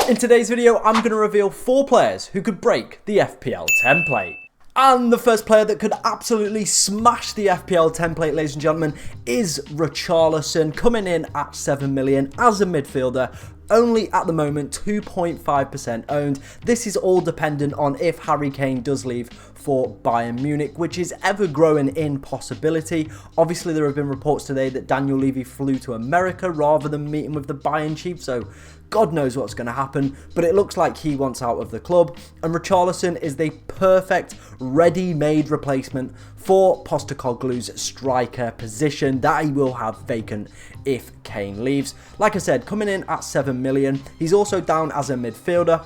In today's video, I'm going to reveal 4 players who could break the FPL template. And the first player that could absolutely smash the FPL template, ladies and gentlemen, is Richarlison, coming in at 7 million as a midfielder. Only at the moment 2.5% owned. This is all dependent on if Harry Kane does leave for Bayern Munich, which is ever growing in possibility. Obviously, there have been reports today that Daniel Levy flew to America rather than meeting with the Bayern chief, so God knows what's going to happen, but it looks like he wants out of the club, and Richarlison is the perfect ready-made replacement for Postecoglou's striker position that he will have vacant if Kane leaves. Like I said, coming in at 7 million, he's also down as a midfielder,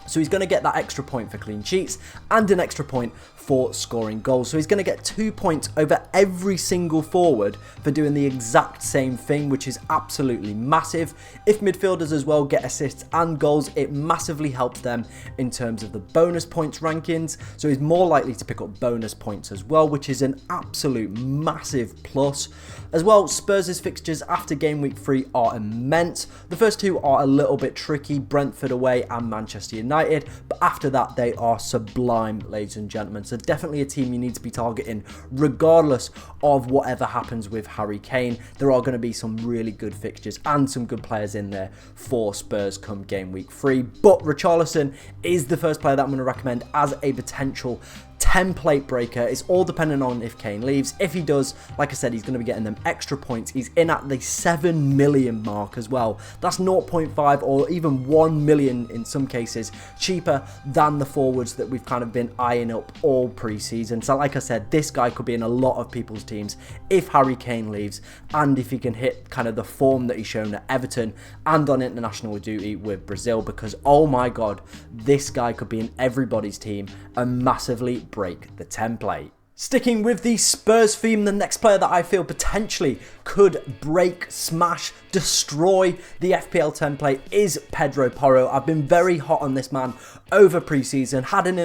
so he's going to get that extra point for clean sheets and an extra point for scoring goals. So he's going to get 2 points over every single forward for doing the exact same thing, which is absolutely massive. If midfielders as well get assists and goals, it massively helps them in terms of the bonus points rankings. So he's more likely to pick up bonus points as well, which is an absolute massive plus. As well, Spurs' fixtures after game week 3 are immense. The first two are a little bit tricky, Brentford away and Manchester United, but after that they are sublime, ladies and gentlemen. So definitely a team you need to be targeting regardless of whatever happens with Harry Kane. There are going to be some really good fixtures and some good players in there for Spurs come game week 3. But Richarlison is the first player that I'm going to recommend as a potential template breaker. It's all dependent on if Kane leaves. If he does, like I said, he's going to be getting them extra points. He's in at the 7 million mark as well. That's 0.5 or even 1 million in some cases cheaper than the forwards that we've kind of been eyeing up all pre-season. So like I said, this guy could be in a lot of people's teams if Harry Kane leaves and if he can hit kind of the form that he's shown at Everton and on international duty with Brazil, because oh my god, this guy could be in everybody's team and massively break the template. Sticking with the Spurs theme, the next player that I feel potentially could break, smash, destroy the FPL template is Pedro. I've been very hot on this man over pre-season, had him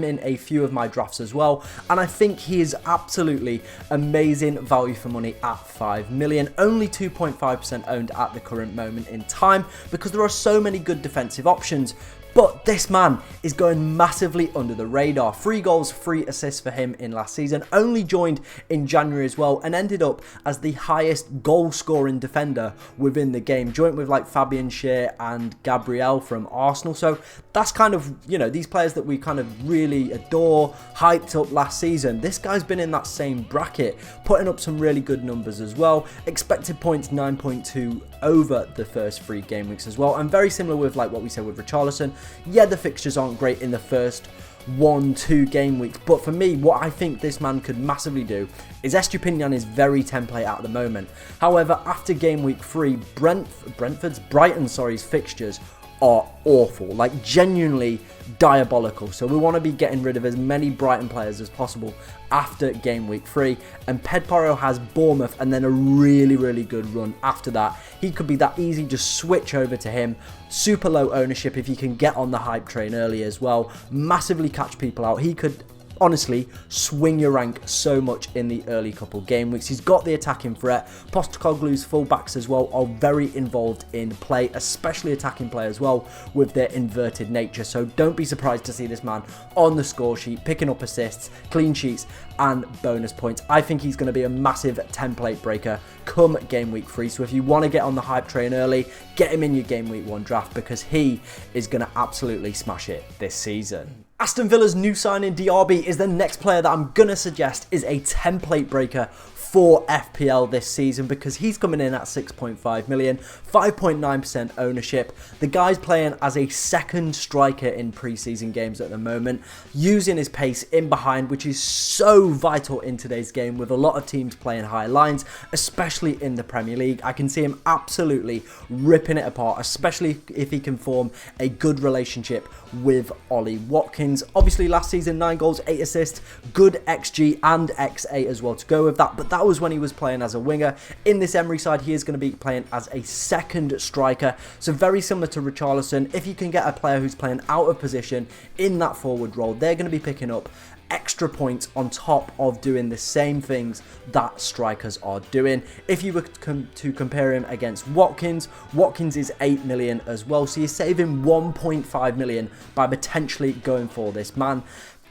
in a few of my drafts as well, and I think he is absolutely amazing value for money at 5 million, only 2.5% owned at the current moment in time because there are so many good defensive options. But this man is going massively under the radar. 3 goals, 3 assists for him in last season. Only joined in January as well and ended up as the highest goal scoring defender within the game. Joint with like Fabian Schär and Gabriel from Arsenal. So that's kind of, you know, these players that we kind of really adore, hyped up last season. This guy's been in that same bracket, putting up some really good numbers as well. Expected points 9.2 over the first 3 game weeks as well. And very similar with like what we said with Richarlison. Yeah, the fixtures aren't great in the first 1-2 game weeks, but for me, what I think this man could massively do is Estupinian is very template at the moment. However, after game week 3, Brighton's fixtures are awful, like genuinely diabolical. So we want to be getting rid of as many Brighton players as possible after game week 3. And Pedro has Bournemouth and then a really good run after that. He could be that easy, just switch over to him. Super low ownership if you can get on the hype train early as well. Massively catch people out. He could honestly swing your rank so much in the early couple game weeks. He's got the attacking threat. Postecoglou's fullbacks as well are very involved in play, especially attacking play as well with their inverted nature. So don't be surprised to see this man on the score sheet, picking up assists, clean sheets and bonus points. I think he's going to be a massive template breaker come game week 3. So if you want to get on the hype train early, get him in your game week 1 draft because he is going to absolutely smash it this season. Aston Villa's new signing Diaby is the next player that I'm going to suggest is a template breaker for FPL this season because he's coming in at 6.5 million, 5.9% ownership. The guy's playing as a second striker in pre-season games at the moment, using his pace in behind, which is so vital in today's game with a lot of teams playing high lines, especially in the Premier League. I can see him absolutely ripping it apart, especially if he can form a good relationship with Ollie Watkins. Obviously last season 9 goals, 8 assists, good XG and XA as well to go with that, but that was when he was playing as a winger. In this Emery side, he is going to be playing as a second striker, so very similar to Richarlison. If you can get a player who's playing out of position in that forward role, they're going to be picking up extra points on top of doing the same things that strikers are doing. If you were to compare him against Watkins, Watkins is 8 million as well, so you're saving 1.5 million by potentially going for this man.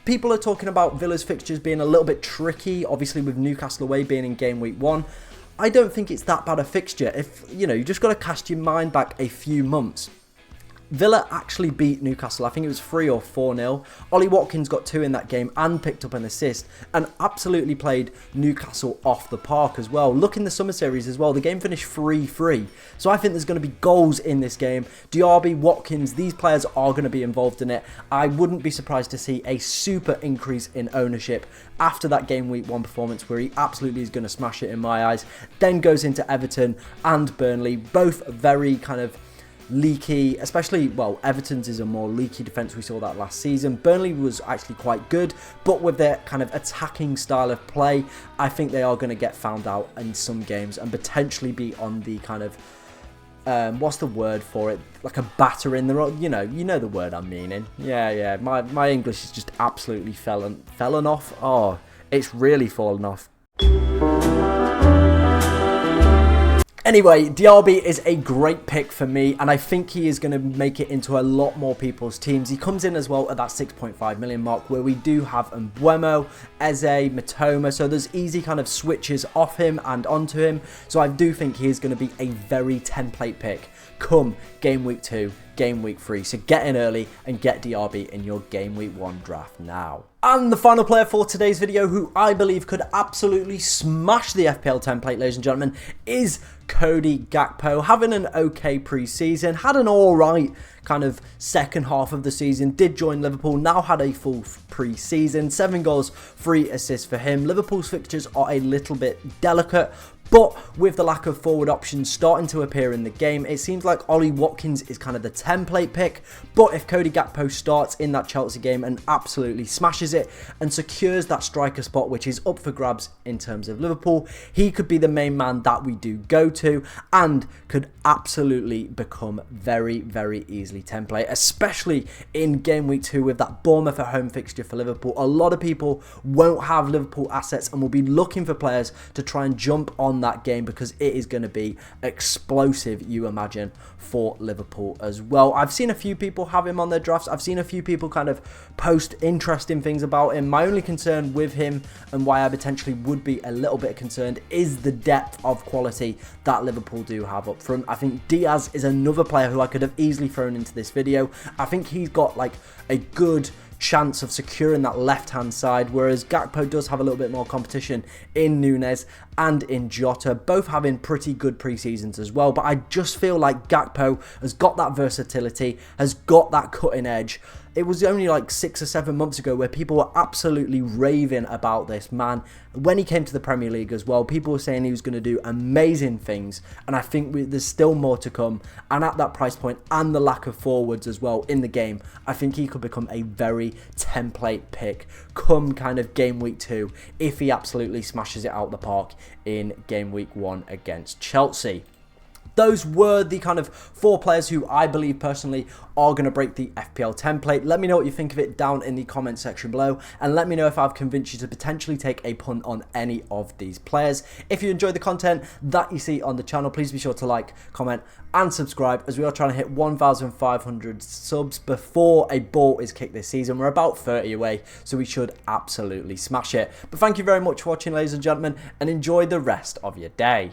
People are talking about Villa's fixtures being a little bit tricky, obviously with Newcastle away being in game week 1. I don't think it's that bad a fixture. If, you know, you just got to cast your mind back a few months. Villa actually beat Newcastle, I think it was 3 or 4-0. Ollie Watkins got 2 in that game and picked up an assist and absolutely played Newcastle off the park as well. Look in the summer series as well, the game finished 3-3. So I think there's going to be goals in this game. Diaby, Watkins, these players are going to be involved in it. I wouldn't be surprised to see a super increase in ownership after that game week 1 performance where he absolutely is going to smash it in my eyes. Then goes into Everton and Burnley, both very kind of leaky, especially, well, Everton's is a more leaky defence. We saw that last season. Burnley was actually quite good, but with their kind of attacking style of play, I think they are going to get found out in some games and potentially be on the kind of, what's the word for it? Like a batter in the, you know the word I'm meaning. Yeah, my English is just absolutely fallen off. Oh, it's really fallen off. Anyway, Diaby is a great pick for me, and I think he is going to make it into a lot more people's teams. He comes in as well at that 6.5 million mark, where we do have Mbeumo, Eze, Mitoma, so there's easy kind of switches off him and onto him. So I do think he is going to be a very template pick come game week 2, game week 3. So get in early and get Diaby in your game week 1 draft now. And the final player for today's video, who I believe could absolutely smash the FPL template, ladies and gentlemen, is Cody Gakpo. Having an okay pre-season, had an alright kind of second half of the season, did join Liverpool, now had a full pre-season, 7 goals, 3 assists for him. Liverpool's fixtures are a little bit delicate, but with the lack of forward options starting to appear in the game, it seems like Ollie Watkins is kind of the template pick. But if Cody Gakpo starts in that Chelsea game and absolutely smashes it and secures that striker spot, which is up for grabs in terms of Liverpool, he could be the main man that we do go to and could absolutely become very, very easily template, especially in game week 2 with that Bournemouth at home fixture for Liverpool. A lot of people won't have Liverpool assets and will be looking for players to try and jump on that game because it is going to be explosive, you imagine, for Liverpool as well. I've seen a few people have him on their drafts. I've seen a few people kind of post interesting things about him. My only concern with him and why I potentially would be a little bit concerned is the depth of quality that Liverpool do have up front. I think Diaz is another player who I could have easily thrown into this video. I think he's got like a good chance of securing that left-hand side, whereas Gakpo does have a little bit more competition in Núñez and in Jota, both having pretty good pre-seasons as well. But I just feel like Gakpo has got that versatility, has got that cutting edge. It was only like 6 or 7 months ago where people were absolutely raving about this man. When he came to the Premier League as well, people were saying he was going to do amazing things, and I think there's still more to come. And at that price point and the lack of forwards as well in the game, I think he could become a very template pick come kind of game week 2 if he absolutely smashes it out the park in game week 1 against Chelsea. Those were the kind of 4 players who I believe personally are going to break the FPL template. Let me know what you think of it down in the comment section below, and let me know if I've convinced you to potentially take a punt on any of these players. If you enjoyed the content that you see on the channel, please be sure to like, comment and subscribe, as we are trying to hit 1,500 subs before a ball is kicked this season. We're about 30 away, so we should absolutely smash it. But thank you very much for watching, ladies and gentlemen, and enjoy the rest of your day.